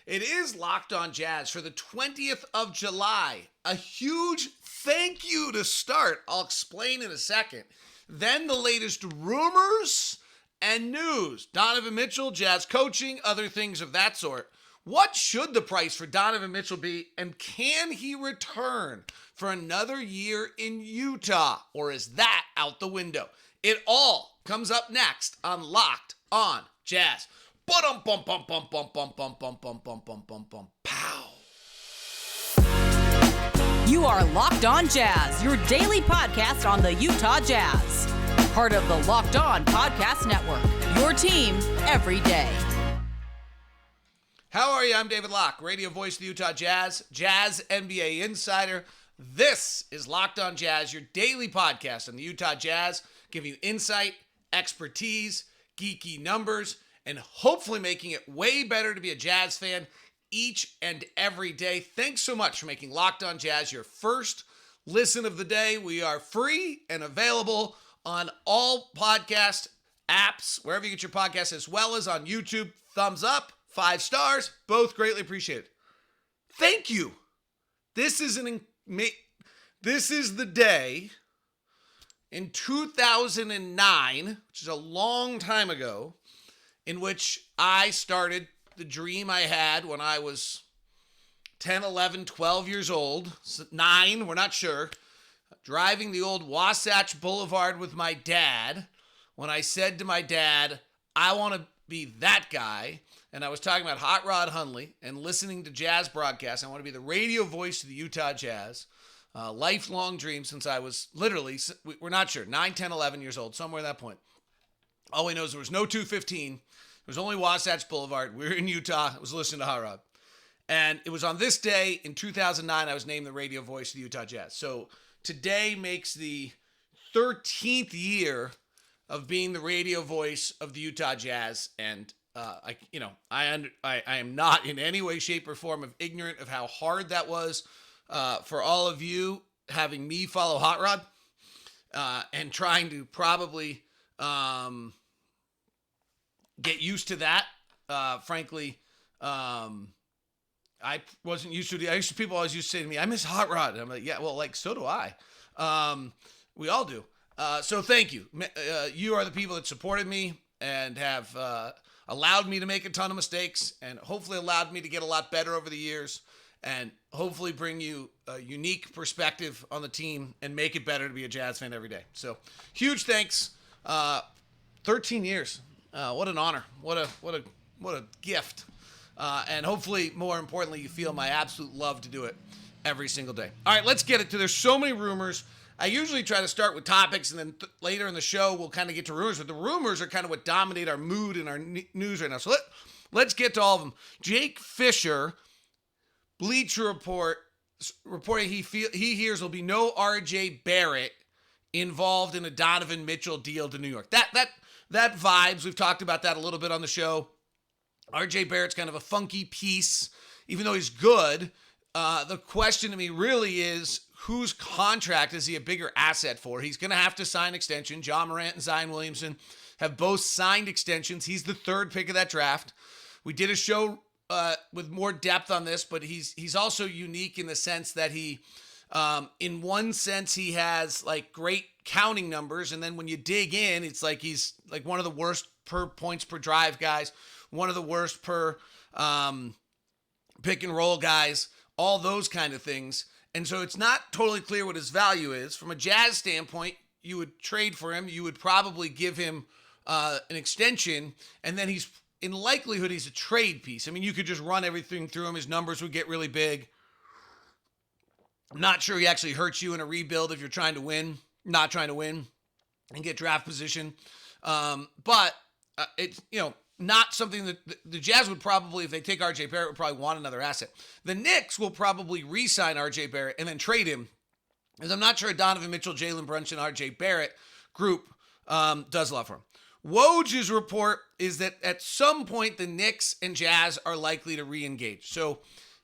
It is Locked On Jazz for the 20th of July. A huge thank you to start. I'll explain in a second. Then the latest rumors and news. Donovan Mitchell, Jazz coaching, other things of that sort. What should the price for Donovan Mitchell be, and can he return for another year in Utah, or is that out the window? It all comes up next on Locked On Jazz. Pow. You are Locked On Jazz, your daily podcast on the Utah Jazz. Part of the Locked On Podcast Network, your team every day. How are you? I'm David Locke, radio voice of the Utah Jazz, Jazz NBA insider. This is Locked On Jazz, your daily podcast on the Utah Jazz, giving you insight, expertise, geeky numbers, and hopefully making it way better to be a Jazz fan each and every day. Thanks so much for making Locked On Jazz your first listen of the day. We are free and available on all podcast apps, wherever you get your podcasts, as well as on YouTube. Thumbs up, 5 stars, both greatly appreciated. Thank you. This is the day in 2009, which is a long time ago, in which I started the dream I had when I was 10, 11, 12 years old, 9, we're not sure, driving the old Wasatch Boulevard with my dad, when I said to my dad, I want to be that guy. And I was talking about Hot Rod Hundley and listening to Jazz broadcasts. I want to be the radio voice of the Utah Jazz. Lifelong dream since I was literally, we're not sure, 9, 10, 11 years old, somewhere at that point. All we know is there was no 215. There was only Wasatch Boulevard. We were in Utah. I was listening to Hot Rod. And it was on this day in 2009 I was named the radio voice of the Utah Jazz. So today makes the 13th year of being the radio voice of the Utah Jazz. And I am not in any way, shape, or form ignorant of how hard that was for all of you having me follow Hot Rod and trying to probably get used to that. Frankly, I wasn't used to it. People always used to say to me, I miss Hot Rod. And I'm like, yeah, well, like, so do I. We all do. So thank you. You are the people that supported me and have allowed me to make a ton of mistakes and hopefully allowed me to get a lot better over the years and hopefully bring you a unique perspective on the team and make it better to be a Jazz fan every day. So huge thanks. 13 years. What an honor. What a gift. And hopefully, more importantly, you feel my absolute love to do it every single day. All right, let's get it to. There's so many rumors. I usually try to start with topics, and then later in the show, we'll kind of get to rumors. But the rumors are kind of what dominate our mood and our news right now. So let's get to all of them. Jake Fisher, Bleacher Report, reporting he hears there'll be no R.J. Barrett involved in a Donovan Mitchell deal to New York. That vibes. We've talked about that a little bit on the show. R.J. Barrett's kind of a funky piece, even though he's good. The question to me really is, whose contract is he a bigger asset for? He's going to have to sign extension. Ja Morant and Zion Williamson have both signed extensions. He's the 3rd pick of that draft. We did a show with more depth on this, but he's also unique in the sense that he, in one sense, he has like great counting numbers, and then when you dig in, it's like he's like one of the worst per points per drive guys, one of the worst per pick and roll guys, all those kind of things. And so it's not totally clear what his value is. From a Jazz standpoint, you would trade for him. You would probably give him an extension, and then he's in likelihood he's a trade piece. I mean, you could just run everything through him. His numbers would get really big. I'm not sure he actually hurts you in a rebuild if you're trying to win, not trying to win, and get draft position. But it's, not something that the Jazz would probably, if they take R.J. Barrett, would probably want another asset. The Knicks will probably re-sign R.J. Barrett and then trade him, because I'm not sure Donovan Mitchell, Jalen Brunson, R.J. Barrett group does a lot for him. Woj's report is that at some point the Knicks and Jazz are likely to re-engage. So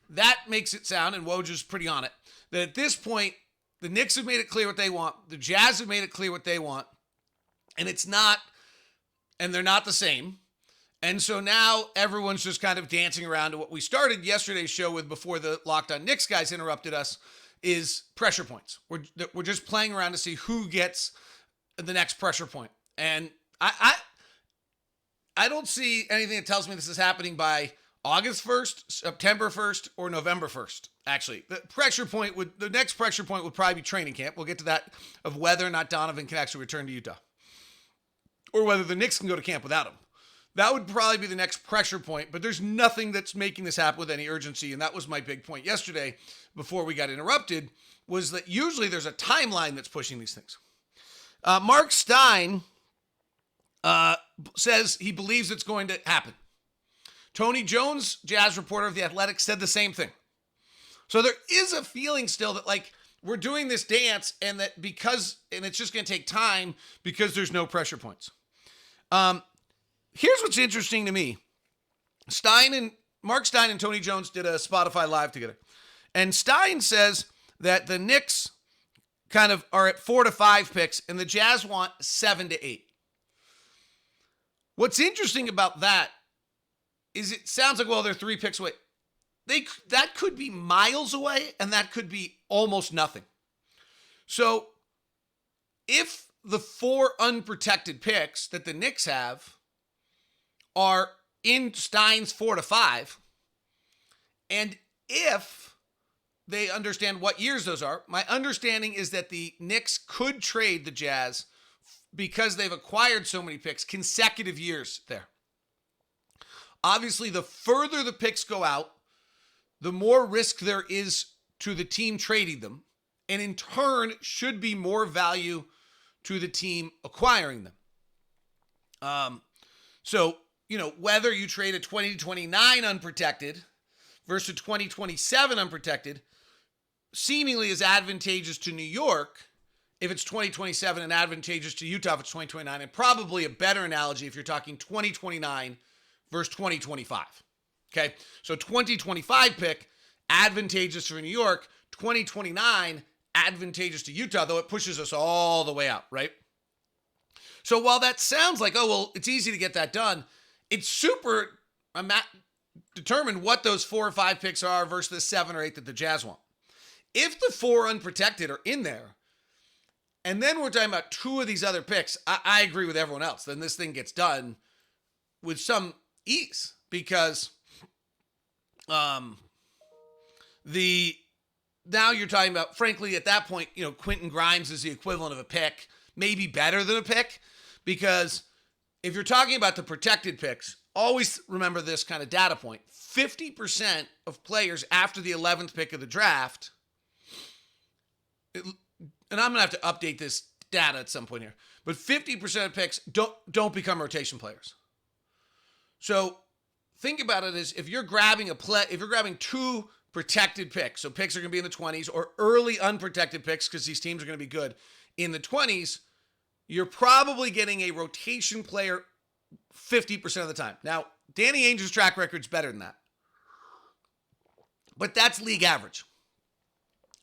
that makes it sound, and Woj is pretty on it, that at this point the Knicks have made it clear what they want, the Jazz have made it clear what they want, and it's not, and they're not the same. And so now everyone's just kind of dancing around to what we started yesterday's show with before the Locked On Knicks guys interrupted us is pressure points. We're just playing around to see who gets the next pressure point. And I don't see anything that tells me this is happening by August 1st, September 1st, or November 1st. Actually, the next pressure point would probably be training camp. We'll get to that of whether or not Donovan can actually return to Utah, or whether the Knicks can go to camp without him. That would probably be the next pressure point, but there's nothing that's making this happen with any urgency, and that was my big point yesterday before we got interrupted, was that usually there's a timeline that's pushing these things. Mark Stein says he believes it's going to happen. Tony Jones, Jazz reporter of The Athletic, said the same thing. So there is a feeling still that, like, we're doing this dance and it's just going to take time because there's no pressure points. Here's what's interesting to me. Mark Stein and Tony Jones did a Spotify Live together. And Stein says that the Knicks kind of are at 4 to 5 picks and the Jazz want 7 to 8. What's interesting about that is it sounds like, well, they're 3 picks away. That could be miles away, and that could be almost nothing. So if the 4 unprotected picks that the Knicks have are in Stein's 4 to 5, and if they understand what years those are, my understanding is that the Knicks could trade the Jazz because they've acquired so many picks, consecutive years there. Obviously, the further the picks go out, the more risk there is to the team trading them, and in turn should be more value to the team acquiring them. So, whether you trade a 2029 unprotected versus 2027 unprotected seemingly is advantageous to New York if it's 2027 and advantageous to Utah if it's 2029, and probably a better analogy if you're talking 2029 versus 2025. Okay, so 2025 pick, advantageous for New York, 2029, advantageous to Utah, though it pushes us all the way out, right? So while that sounds like, oh, well, it's easy to get that done, it's super determined what those 4 or 5 picks are versus the 7 or 8 that the Jazz want. If the 4 unprotected are in there, and then we're talking about 2 of these other picks, I agree with everyone else. Then this thing gets done with some ease because now you're talking about, frankly, at that point, Quentin Grimes is the equivalent of a pick, maybe better than a pick, because if you're talking about the protected picks, always remember this kind of data point. 50% of players after the 11th pick of the draft, and I'm going to have to update this data at some point here, but 50% of picks don't become rotation players. So think about it as if you're grabbing 2 protected picks, so picks are going to be in the 20s, or early unprotected picks because these teams are going to be good in the 20s, you're probably getting a rotation player 50% of the time. Now, Danny Ainge's track record's better than that, but that's league average.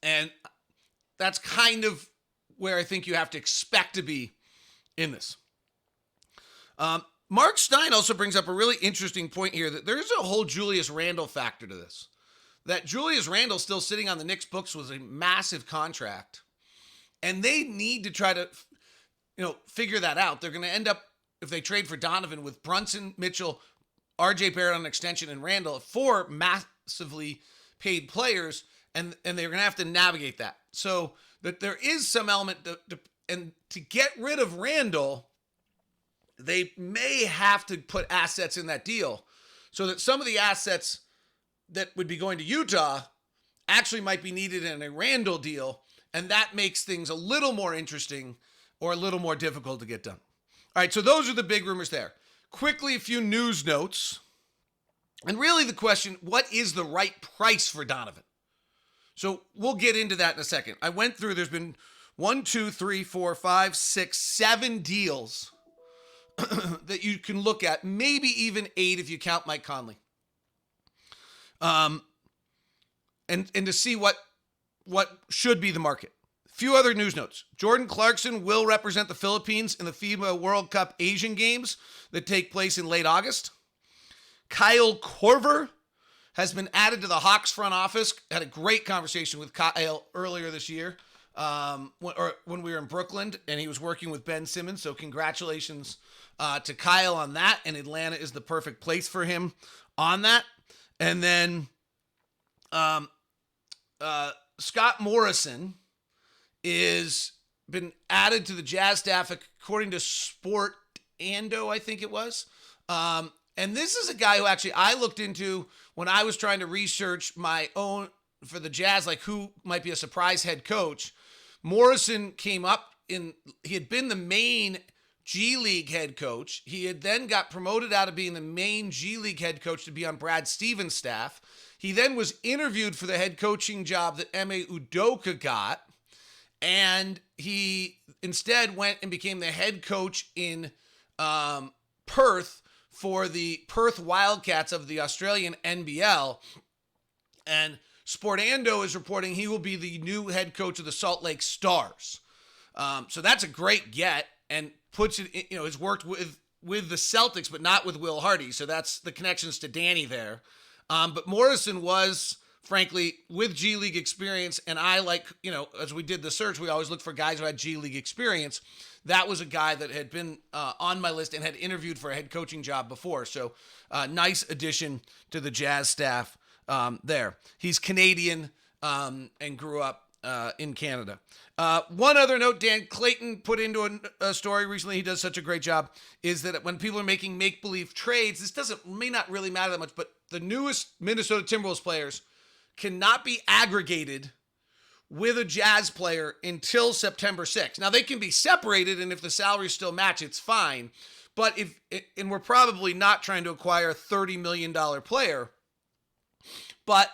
And that's kind of where I think you have to expect to be in this. Mark Stein also brings up a really interesting point here that there's a whole Julius Randle factor to this. That Julius Randle still sitting on the Knicks books was a massive contract. And they need to try to, figure that out. They're going to end up, if they trade for Donovan, with Brunson, Mitchell, RJ Barrett on an extension, and Randle, 4 massively paid players, and they're going to have to navigate that. So that there is some element, to get rid of Randle, they may have to put assets in that deal so that some of the assets that would be going to Utah actually might be needed in a Randle deal, and that makes things a little more interesting or a little more difficult to get done. All right, so those are the big rumors there. Quickly, a few news notes. And really the question, what is the right price for Donovan? So we'll get into that in a second. I went through, there's been 1, 2, 3, 4, 5, 6, 7 deals that you can look at, maybe even 8 if you count Mike Conley. And to see what should be the market. Few other news notes. Jordan Clarkson will represent the Philippines in the FIBA World Cup Asian Games that take place in late August. Kyle Korver has been added to the Hawks front office. Had a great conversation with Kyle earlier this year when we were in Brooklyn, and he was working with Ben Simmons. So congratulations to Kyle on that, and Atlanta is the perfect place for him on that. And then Scott Morrison is been added to the Jazz staff according to Sportando, I think it was. And this is a guy who actually I looked into when I was trying to research my own for the Jazz, like who might be a surprise head coach. Morrison came up he had been the main G League head coach. He had then got promoted out of being the main G League head coach to be on Brad Stevens' staff. He then was interviewed for the head coaching job that Ime Udoka got. And he instead went and became the head coach in Perth for the Perth Wildcats of the Australian NBL. And Sportando is reporting he will be the new head coach of the Salt Lake Stars. So that's a great get, and puts it, has worked with the Celtics, but not with Will Hardy. So that's the connections to Danny there. But Morrison was, frankly, with G League experience, and I as we did the search, we always looked for guys who had G League experience. That was a guy that had been on my list and had interviewed for a head coaching job before. So nice addition to the Jazz staff there. He's Canadian and grew up in Canada. One other note, Dan Clayton put into a story recently, he does such a great job, is that when people are making make-believe trades, this may not really matter that much, but the newest Minnesota Timberwolves players cannot be aggregated with a Jazz player until September 6th. Now, they can be separated, and if the salaries still match, it's fine. But and we're probably not trying to acquire a $30 million player. But,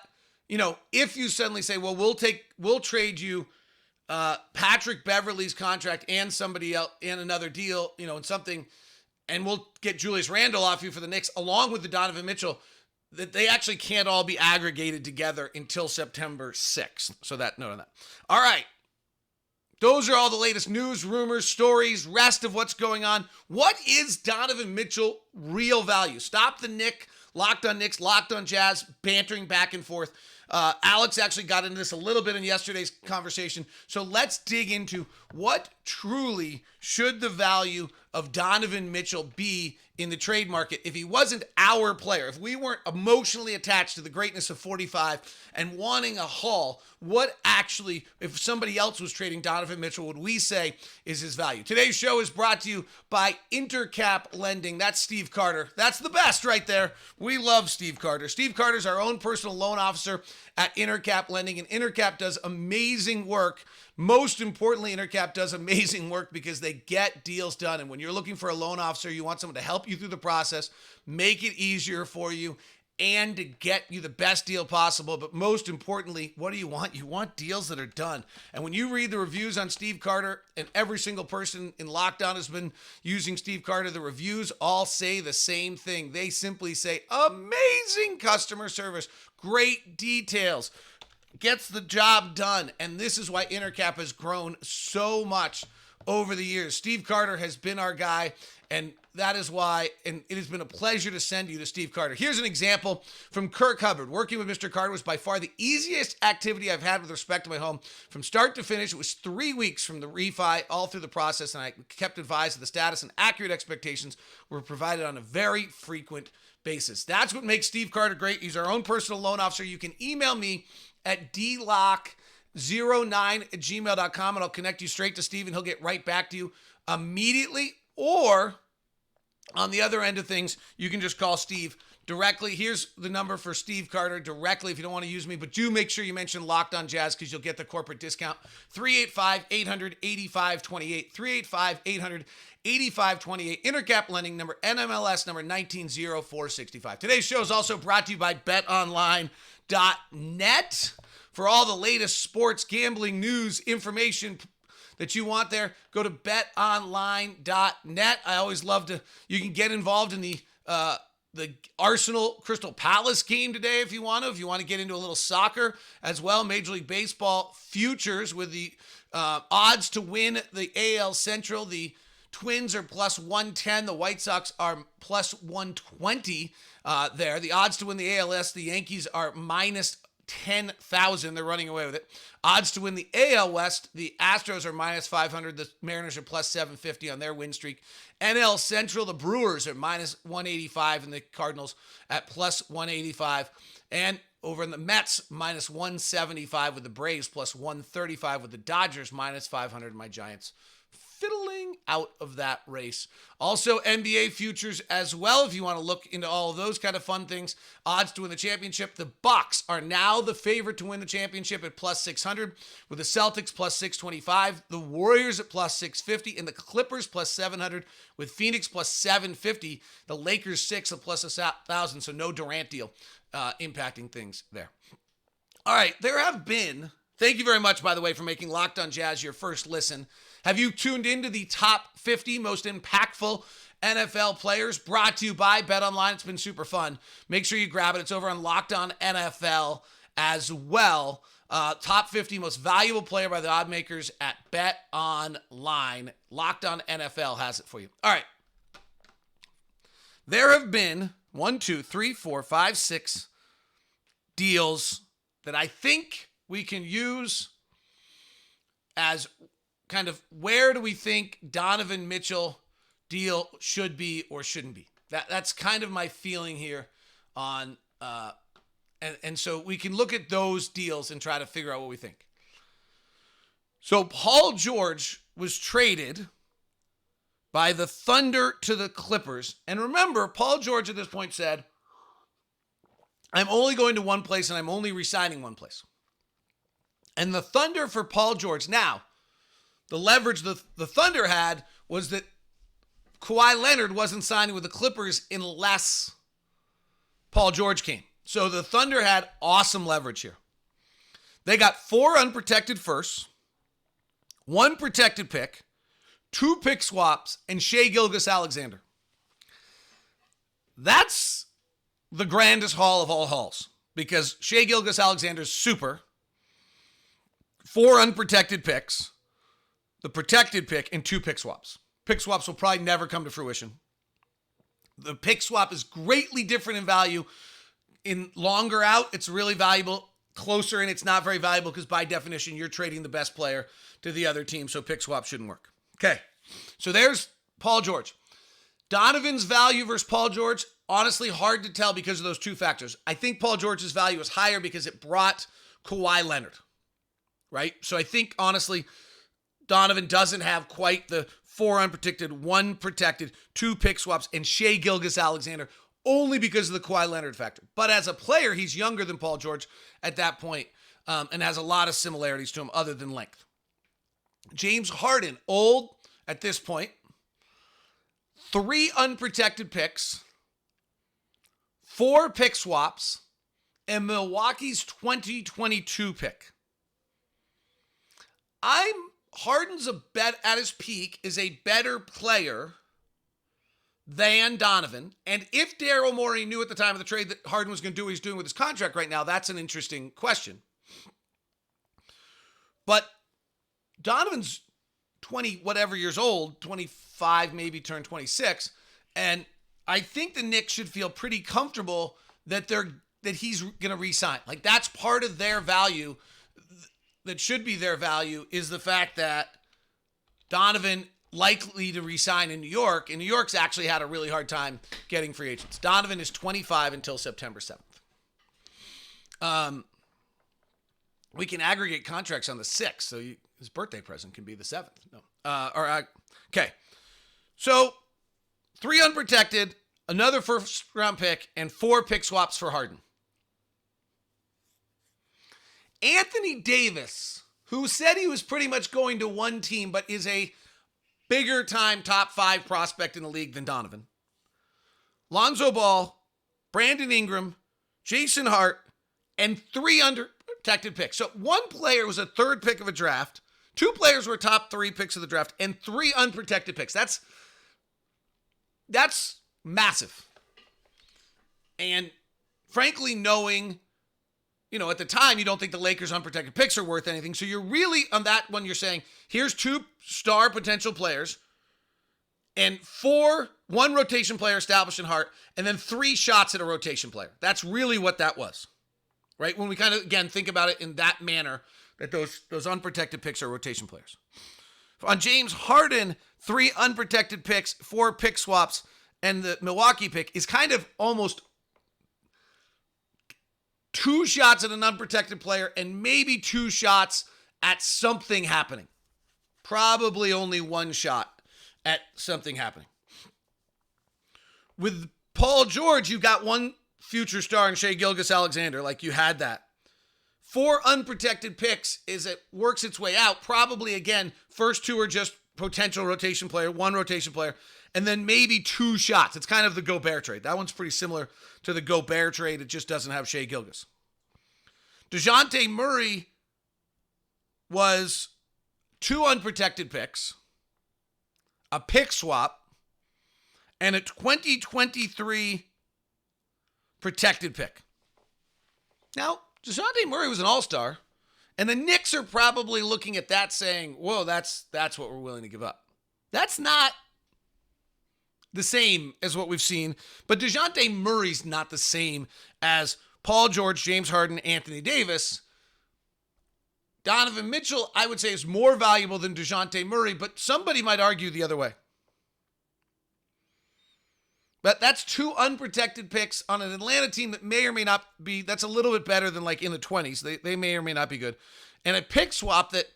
if you suddenly say, well, we'll trade you Patrick Beverley's contract and somebody else and another deal, and something, and we'll get Julius Randle off you for the Knicks, along with the Donovan Mitchell, that they actually can't all be aggregated together until September 6th. So note on that. All right. Those are all the latest news, rumors, stories, rest of what's going on. What is Donovan Mitchell real value? Stop the Locked on Knicks, Locked on Jazz, bantering back and forth. Alex actually got into this a little bit in yesterday's conversation. So let's dig into what truly should the value of Donovan Mitchell be in the trade market if he wasn't our player, if we weren't emotionally attached to the greatness of 45 and wanting a haul, what actually, if somebody else was trading Donovan Mitchell, would we say is his value? Today's show is brought to you by Intercap Lending. That's Steve Carter. That's the best right there. We love Steve Carter. Steve Carter's our own personal loan officer at Intercap Lending, and Intercap does amazing work. Most importantly, Intercap does amazing work because they get deals done. And when you're looking for a loan officer, you want someone to help you through the process, make it easier for you, and to get you the best deal possible. But most importantly, what do you want? You want deals that are done. And when you read the reviews on Steve Carter, and every single person in Lockdown has been using Steve Carter, the reviews all say the same thing. They simply say, amazing customer service, great details, gets the job done. And this is why Intercap has grown so much over the years. Steve Carter has been our guy, and that is why, and it has been a pleasure to send you to Steve Carter. Here's an example from Kirk Hubbard. Working with Mr. Carter was by far the easiest activity I've had with respect to my home. From start to finish, it was 3 weeks from the refi all through the process, and I kept advised of the status, and accurate expectations were provided on a very frequent basis. That's what makes Steve Carter great. He's our own personal loan officer. You can email me at dlock09@gmail.com, and I'll connect you straight to Steve, and he'll get right back to you immediately. Or on the other end of things, you can just call Steve directly. Here's the number for Steve Carter directly if you don't want to use me, but do make sure you mention Locked on Jazz because you'll get the corporate discount. 385-800-8528. 385-800-8528. Intercap Lending, number NMLS number 190465. Today's show is also brought to you by BetOnline.net. For all the latest sports gambling news, information that you want there, go to betonline.net. I always love you can get involved in the Arsenal Crystal Palace game today if you want to get into a little soccer as well. Major League Baseball futures with the odds to win the AL Central, the Twins are plus 110. The White Sox are plus 120 there. The odds to win the ALS, the Yankees are minus 10,000. They're running away with it. Odds to win the AL West, the Astros are minus 500. The Mariners are plus 750 on their win streak. NL Central, the Brewers are minus 185 and the Cardinals at plus 185. And over in the Mets, minus 175 with the Braves, plus 135 with the Dodgers, minus 500. My Giants fiddling out of that race. Also, NBA futures as well, if you want to look into all of those kind of fun things. Odds to win the championship. The Bucks are now the favorite to win the championship at plus 600, with the Celtics plus 625, the Warriors at plus 650, and the Clippers plus 700, with Phoenix plus 750, the Lakers 6 at plus 1,000, so no Durant deal impacting things there. All right, there have been, thank you very much, by the way, for making Locked On Jazz your first listen. Have you tuned into the top 50 most impactful NFL players brought to you by BetOnline? It's been super fun. Make sure you grab it. It's over on Locked On NFL as well. Top 50 most valuable player by the odd makers at BetOnline. Locked On NFL has it for you. All right. There have been 6 deals that I think we can use as kind of where do we think Donovan Mitchell deal should be or shouldn't be. That's kind of my feeling here on, and so we can look at those deals and try to figure out what we think. So Paul George was traded by the Thunder to the Clippers. And remember, Paul George at this point said, I'm only going to one place and I'm only re-signing one place. And the Thunder for Paul George, now, the leverage the Thunder had was that Kawhi Leonard wasn't signing with the Clippers unless Paul George came. So the Thunder had awesome leverage here. They got 4 unprotected firsts, 1 protected pick, 2 pick swaps, and Shai Gilgeous-Alexander. That's the grandest haul of all hauls because Shai Gilgeous-Alexander's super. 4 unprotected picks, the protected pick, and 2 pick swaps. Pick swaps will probably never come to fruition. The pick swap is greatly different in value. In longer out, it's really valuable. Closer in, it's not very valuable because by definition, you're trading the best player to the other team, so pick swap shouldn't work. Okay, so there's Paul George. Donovan's value versus Paul George, honestly hard to tell because of those 2 factors. I think Paul George's value is higher because it brought Kawhi Leonard, right? So I think, honestly, Donovan doesn't have quite the 4 unprotected, 1 protected, 2 pick swaps, and Shai Gilgeous-Alexander only because of the Kawhi Leonard factor. But as a player, he's younger than Paul George at that point, and has a lot of similarities to him other than length. James Harden, old at this point, 3 unprotected picks, 4 pick swaps, and Milwaukee's 2022 pick. Harden's at his peak is a better player than Donovan. And if Daryl Morey knew at the time of the trade that Harden was going to do what he's doing with his contract right now, that's an interesting question. But Donovan's 20 whatever years old, 25, maybe turned 26. And I think the Knicks should feel pretty comfortable that he's going to re-sign. Like, that's part of their value. That should be their value is the fact that Donovan likely to re-sign in New York, and New York's actually had a really hard time getting free agents. Donovan is 25 until September 7th. We can aggregate contracts on the 6th, so his birthday present can be the 7th. Okay. So 3 unprotected, another first-round pick, and 4 pick swaps for Harden. Anthony Davis, who said he was pretty much going to one team, but is a bigger time top 5 prospect in the league than Donovan. Lonzo Ball, Brandon Ingram, Jason Hart, and 3 unprotected picks. So 1 player was a 3rd pick of a draft, 2 players were top 3 picks of the draft, and 3 unprotected picks. That's massive. And frankly, knowing, at the time, you don't think the Lakers' unprotected picks are worth anything. So you're really, on that one, you're saying, here's 2 star potential players. and one rotation player established in Hart, and then 3 shots at a rotation player. That's really what that was, right? When we kind of, again, think about it in that manner, that those unprotected picks are rotation players. On James Harden, 3 unprotected picks, 4 pick swaps, and the Milwaukee pick is kind of almost 2 shots at an unprotected player and maybe 2 shots at something happening. Probably only 1 shot at something happening. With Paul George, you got 1 future star in Shai Gilgeous-Alexander, like you had that. 4 unprotected picks works its way out. Probably, again, first 2 are just potential rotation player, 1 rotation player, and then maybe 2 shots. It's kind of the Gobert trade. That one's pretty similar to the Gobert trade. It just doesn't have Shai Gilgeous. DeJounte Murray was 2 unprotected picks, a pick swap, and a 2023 protected pick. Now, DeJounte Murray was an all-star, and the Knicks are probably looking at that saying, whoa, that's what we're willing to give up. That's not the same as what we've seen, but DeJounte Murray's not the same as Paul George, James Harden, Anthony Davis. Donovan Mitchell, I would say, is more valuable than DeJounte Murray, but somebody might argue the other way. But that's 2 unprotected picks on an Atlanta team that may or may not be, that's a little bit better than like in the 20s. They may or may not be good. And a pick swap that,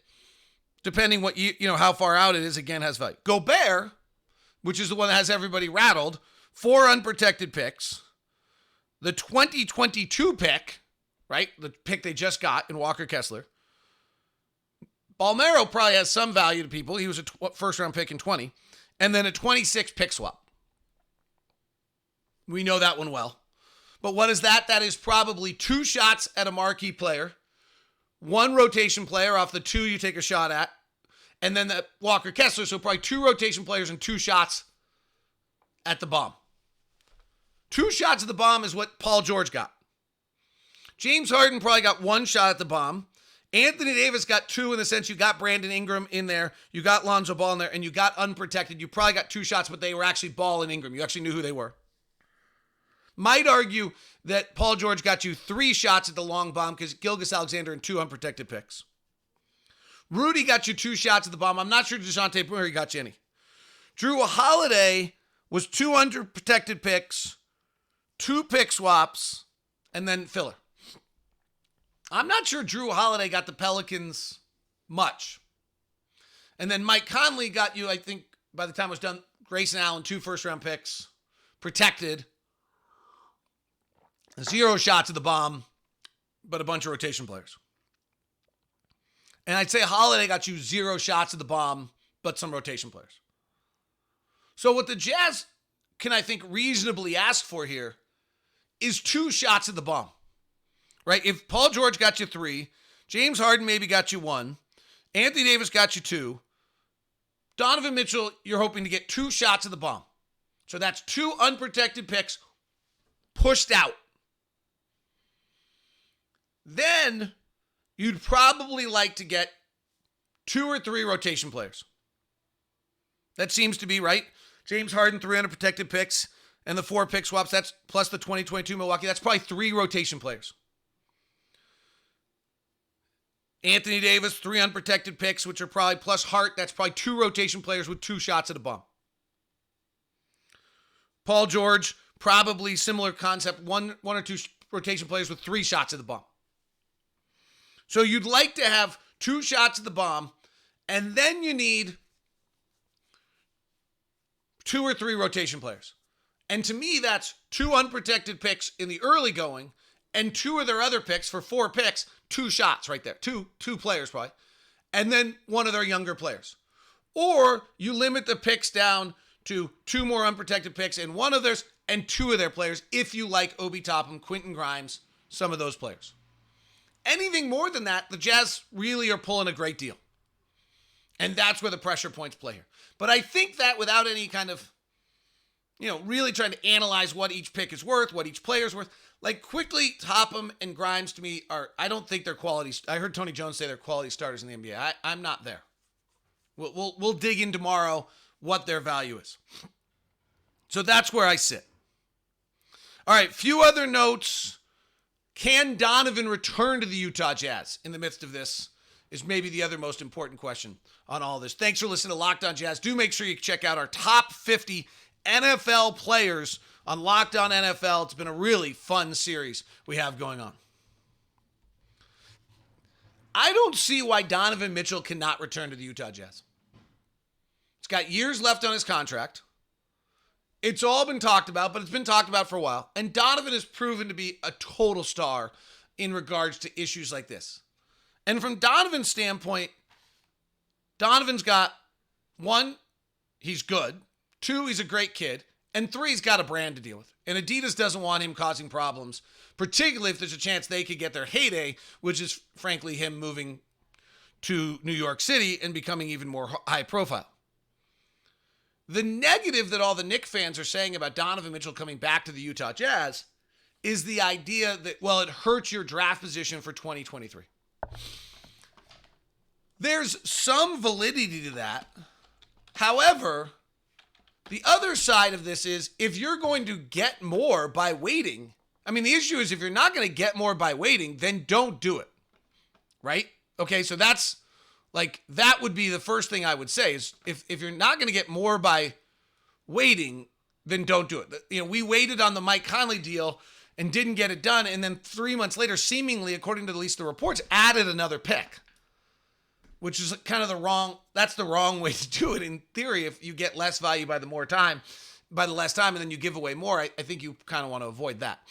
depending what you know how far out it is, again, has value. Gobert, which is the one that has everybody rattled, 4 unprotected picks. The 2022 pick, right? The pick they just got in Walker Kessler. Balmero probably has some value to people. He was a first-round pick in 20. And then a 26 pick swap. We know that one well. But what is that? That is probably 2 shots at a marquee player, 1 rotation player off the 2 you take a shot at, and then the Walker Kessler, so probably 2 rotation players and 2 shots at the bomb. 2 shots at the bomb is what Paul George got. James Harden probably got 1 shot at the bomb. Anthony Davis got 2 in the sense you got Brandon Ingram in there, you got Lonzo Ball in there, and you got unprotected. You probably got 2 shots, but they were actually Ball and Ingram. You actually knew who they were. Might argue that Paul George got you 3 shots at the long bomb because Gilgeous-Alexander and 2 unprotected picks. Rudy got you 2 shots at the bomb. I'm not sure DeJounte Murray got you any. Drew Holiday was 2 unprotected picks, 2 pick swaps, and then filler. I'm not sure Drew Holiday got the Pelicans much. And then Mike Conley got you, I think, by the time it was done, Grayson Allen, 2 first-round picks, protected. 0 shots at the bomb, but a bunch of rotation players. And I'd say Holiday got you 0 shots at the bomb, but some rotation players. So what the Jazz can, I think, reasonably ask for here is 2 shots at the bomb, right? If Paul George got you 3, James Harden maybe got you 1, Anthony Davis got you 2, Donovan Mitchell, you're hoping to get 2 shots at the bomb. So that's 2 unprotected picks pushed out. Then you'd probably like to get 2 or 3 rotation players. That seems to be right. James Harden, 3 unprotected picks, and the 4 pick swaps, that's plus the 2022 Milwaukee. That's probably 3 rotation players. Anthony Davis, 3 unprotected picks, which are probably plus Hart. That's probably 2 rotation players with 2 shots at a bomb. Paul George, probably similar concept, one or 2 rotation players with 3 shots at the bomb. So you'd like to have 2 shots at the bomb, and then you need 2 or 3 rotation players. And to me, that's 2 unprotected picks in the early going, and 2 of their other picks for 4 picks, 2 shots right there. Two players probably. And then 1 of their younger players. Or you limit the picks down to 2 more unprotected picks and 1 of theirs and 2 of their players if you like Obi Toppin, Quentin Grimes, some of those players. Anything more than that, the Jazz really are pulling a great deal. And that's where the pressure points play here. But I think that without any kind of, really trying to analyze what each pick is worth, what each player is worth, like quickly Toppin and Grimes to me I don't think they're quality. I heard Tony Jones say they're quality starters in the NBA. I'm not there. We'll dig in tomorrow what their value is. So that's where I sit. All right, few other notes. Can Donovan return to the Utah Jazz in the midst of this is maybe the other most important question on all this. Thanks for listening to Locked On Jazz. Do make sure you check out our top 50 NFL players on Locked On NFL. It's been a really fun series we have going on. I don't see why Donovan Mitchell cannot return to the Utah Jazz. He's got years left on his contract. It's all been talked about, but it's been talked about for a while. And Donovan has proven to be a total star in regards to issues like this. And from Donovan's standpoint, Donovan's got, 1, he's good. 2, he's a great kid. And 3, he's got a brand to deal with. And Adidas doesn't want him causing problems, particularly if there's a chance they could get their heyday, which is frankly him moving to New York City and becoming even more high profile. The negative that all the Knicks fans are saying about Donovan Mitchell coming back to the Utah Jazz is the idea that, well, it hurts your draft position for 2023. There's some validity to that. However, the other side of this is if you're going to get more by waiting, I mean, the issue is if you're not going to get more by waiting, then don't do it. Right? Okay, so that's that would be the first thing I would say is if you're not going to get more by waiting, then don't do it. You know, we waited on the Mike Conley deal and didn't get it done. And then 3 months later, seemingly, according to at least the reports, added another pick, which is kind of the wrong way to do it. In theory, if you get less value by the less time, and then you give away more, I think you kind of want to avoid that.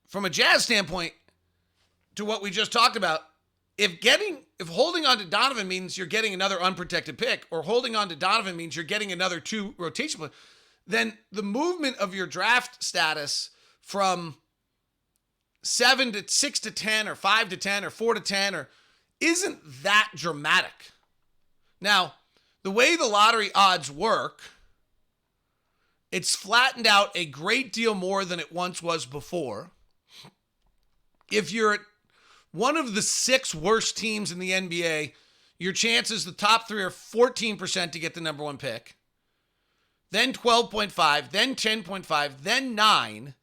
From a Jazz standpoint, to what we just talked about, if holding on to Donovan means you're getting another unprotected pick, or holding on to Donovan means you're getting another 2 rotation players, then the movement of your draft status from 7 to 6 to 10 or 5 to 10 or 4 to 10 isn't that dramatic. Now, the way the lottery odds work, it's flattened out a great deal more than it once was before. If you're at one of the 6 worst teams in the NBA, your chances, the top 3 are 14% to get the number 1 pick, then 12.5, then 10.5, then 9,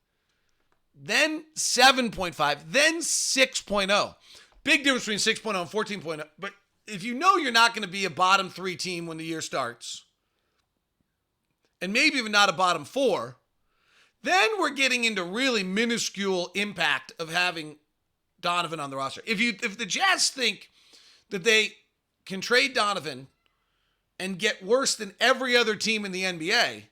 then 7.5, then 6.0. Big difference between 6.0 and 14.0. But if you know you're not going to be a bottom 3 team when the year starts, and maybe even not a bottom 4, then we're getting into really minuscule impact of having Donovan on the roster. If the Jazz think that they can trade Donovan and get worse than every other team in the NBA,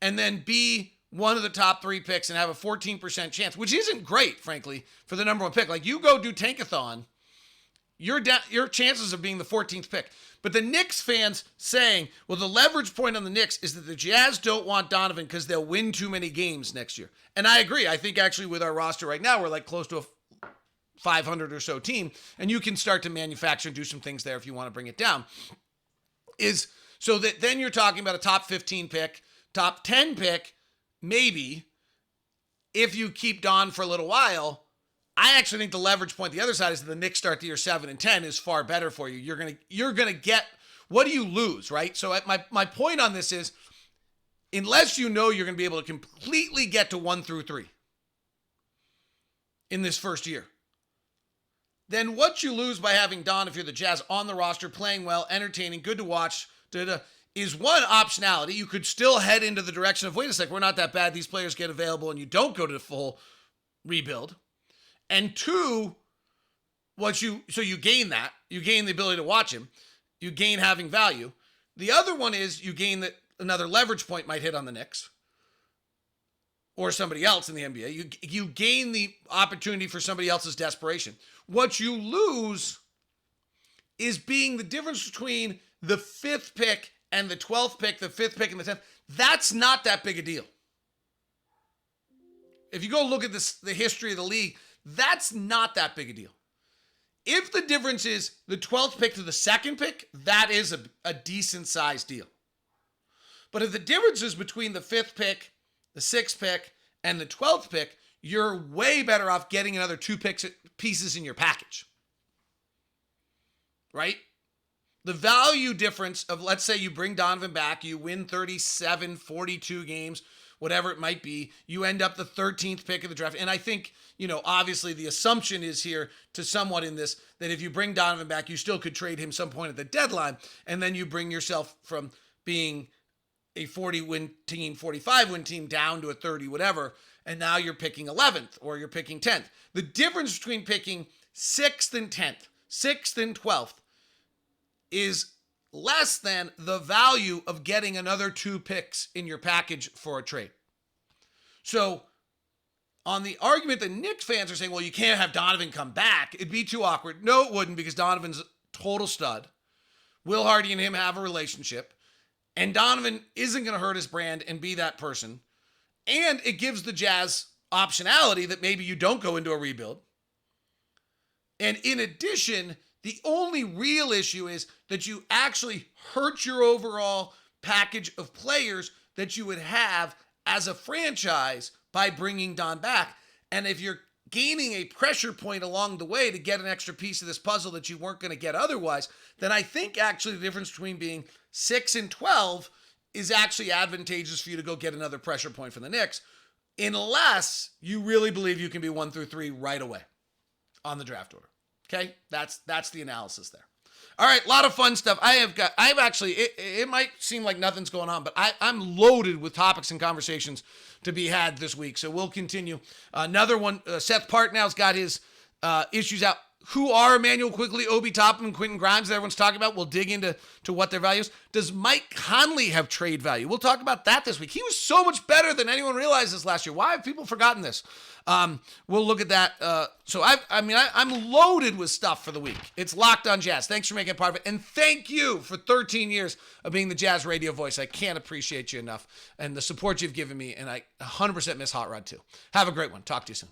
and then be one of the top 3 picks and have a 14% chance, which isn't great, frankly, for the number 1 pick. Like, you go do Tankathon, your chances of being the 14th pick. But the Knicks fans saying, well, the leverage point on the Knicks is that the Jazz don't want Donovan because they'll win too many games next year. And I agree. I think actually with our roster right now, we're like close to a 500 or so team, and you can start to manufacture and do some things there if you want to bring it down. Is so that then you're talking about a top 15 pick, top 10 pick, maybe, if you keep Don for a little while. I actually think the leverage point, the other side, is that the Knicks start the year 7 and 10 is far better for you. You're gonna get, what do you lose, right? So my point on this is, unless you know you're gonna be able to completely get to 1 through 3 in this first year, then what you lose by having Don, if you're the Jazz, on the roster, playing well, entertaining, good to watch, is 1, optionality. You could still head into the direction of, wait a sec, we're not that bad. These players get available and you don't go to the full rebuild. And 2, you gain that. You gain the ability to watch him. You gain having value. The other one is you gain that another leverage point might hit on the Knicks or somebody else in the NBA. You gain the opportunity for somebody else's desperation. What you lose is being the difference between the 5th pick and the 12th pick, the 5th pick and the 10th. That's not that big a deal. If you go look at the history of the league, that's not that big a deal. If the difference is the 12th pick to the 2nd pick, that is a decent sized deal. But if the difference is between the 5th pick, the 6th pick, and the 12th pick, you're way better off getting another 2 pieces in your package. Right? the value difference of, let's say you bring Donovan back, you win 37, 42 games, whatever it might be, you end up the 13th pick of the draft. And I think, obviously the assumption is here to somewhat in this, that if you bring Donovan back, you still could trade him some point at the deadline. And then you bring yourself from being a 40-win team, 45-win team down to a 30 whatever. And now you're picking 11th or you're picking 10th. The difference between picking 6th and 10th, 6th and 12th is less than the value of getting another 2 picks in your package for a trade. So on the argument that Knicks fans are saying, well, you can't have Donovan come back, it'd be too awkward. No, it wouldn't, because Donovan's a total stud. Will Hardy and him have a relationship, and Donovan isn't going to hurt his brand and be that person. And it gives the Jazz optionality that maybe you don't go into a rebuild. And in addition, the only real issue is that you actually hurt your overall package of players that you would have as a franchise by bringing Don back. And if you're gaining a pressure point along the way to get an extra piece of this puzzle that you weren't going to get otherwise, then I think actually the difference between being 6 and 12 is actually advantageous for you to go get another pressure point from the Knicks, unless you really believe you can be 1 through 3 right away on the draft order. Okay, that's the analysis there. All right, a lot of fun stuff. I've actually, it might seem like nothing's going on, but I'm loaded with topics and conversations to be had this week. So we'll continue. Another one, Seth Partnow's got his issues out. Who are Emmanuel Quigley, Obi Toppin, and Quentin Grimes that everyone's talking about? We'll dig into what their value is. Does Mike Conley have trade value? We'll talk about that this week. He was so much better than anyone realizes last year. Why have people forgotten this? We'll look at that. So I'm loaded with stuff for the week. It's Locked on Jazz. Thanks for making it part of it. And thank you for 13 years of being the Jazz radio voice. I can't appreciate you enough and the support you've given me. And I 100% miss Hot Rod too. Have a great one. Talk to you soon.